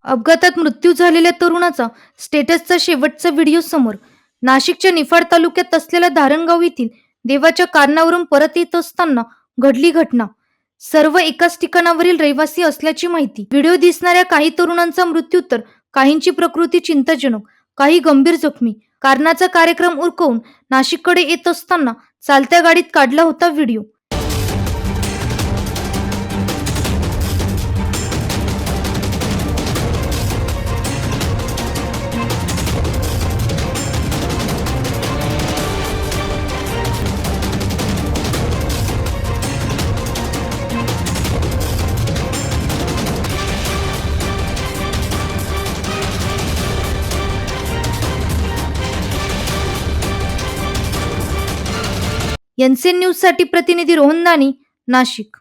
अपघातात मृत्यू झालेल्या तरुणाचा स्टेटसचा शेवटचा व्हिडिओ समोर. नाशिकच्या निफाड तालुक्यात असलेल्या धारणगाव येथील देवाच्या कारणावरून परत येत असताना घडली घटना. सर्व एकाच ठिकाणावरील रहिवासी असल्याची माहिती. व्हिडिओ दिसणाऱ्या काही तरुणांचा मृत्यू तर काहींची प्रकृती चिंताजनक, काही गंभीर जखमी. कारणाचा कार्यक्रम उरकवून नाशिककडे येत असताना चालत्या गाडीत काढला होता व्हिडिओ. एनसीएन न्यूजसाठी प्रतिनिधी रोहन दानी, नाशिक.